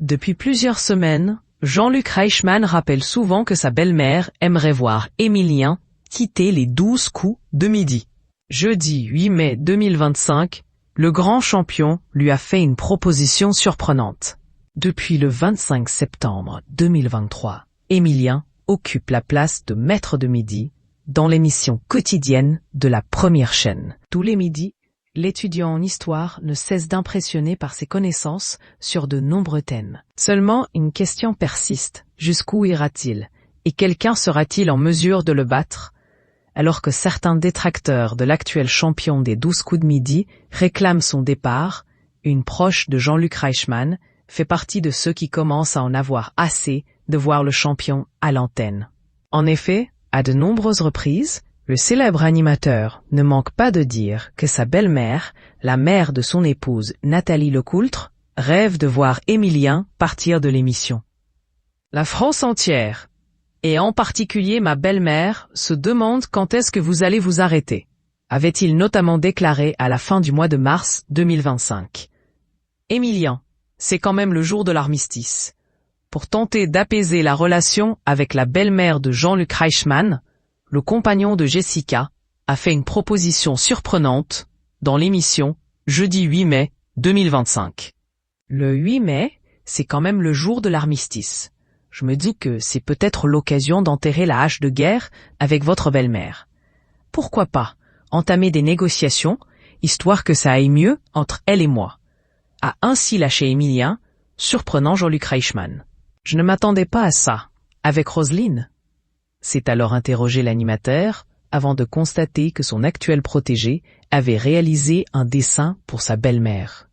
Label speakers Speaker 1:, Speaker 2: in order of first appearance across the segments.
Speaker 1: Depuis plusieurs semaines, Jean-Luc Reichmann rappelle souvent que sa belle-mère aimerait voir Émilien quitter les 12 coups de midi. Jeudi 8 mai 2025, le grand champion lui a fait une proposition surprenante. Depuis le 25 septembre 2023, Émilien occupe la place de maître de midi dans l'émission quotidienne de la première chaîne. Tous les midis, l'étudiant en histoire ne cesse d'impressionner par ses connaissances sur de nombreux thèmes. Seulement, une question persiste. Jusqu'où ira-t-il? Et quelqu'un sera-t-il en mesure de le battre? Alors que certains détracteurs de l'actuel champion des 12 coups de midi réclament son départ, une proche de Jean-Luc Reichmann fait partie de ceux qui commencent à en avoir assez de voir le champion à l'antenne. En effet, à de nombreuses reprises, le célèbre animateur ne manque pas de dire que sa belle-mère, la mère de son épouse Nathalie Lecoultre, rêve de voir Émilien partir de l'émission. La France entière, et en particulier ma belle-mère, se demande quand est-ce que vous allez vous arrêter, avait-il notamment déclaré à la fin du mois de mars 2025. Émilien, c'est quand même le jour de l'armistice. Pour tenter d'apaiser la relation avec la belle-mère de Jean-Luc Reichmann, le compagnon de Jessica a fait une proposition surprenante dans l'émission jeudi 8 mai 2025. Le 8 mai, c'est quand même le jour de l'armistice. Je me dis que c'est peut-être l'occasion d'enterrer la hache de guerre avec votre belle-mère. Pourquoi pas entamer des négociations, histoire que ça aille mieux entre elle et moi, a ainsi lâché Émilien, surprenant Jean-Luc Reichmann. Je ne m'attendais pas à ça, avec Roselyne. S'est alors interrogé l'animateur, avant de constater que son actuel protégé avait réalisé un dessin pour sa belle-mère.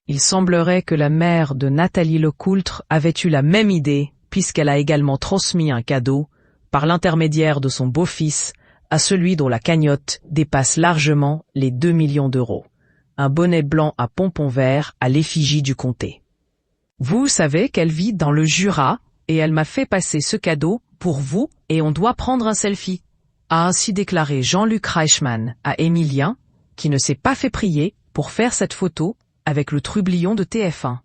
Speaker 1: Il semblerait que la mère de Nathalie Lecoultre avait eu la même idée, puisqu'elle a également transmis un cadeau, par l'intermédiaire de son beau-fils, à celui dont la cagnotte dépasse largement les 2 millions d'euros. Un bonnet blanc à pompons verts à l'effigie du comté. Vous savez qu'elle vit dans le Jura, et elle m'a fait passer ce cadeau pour vous, et on doit prendre un selfie, a ainsi déclaré Jean-Luc Reichmann à Émilien, qui ne s'est pas fait prier pour faire cette photo avec le trublion de TF1.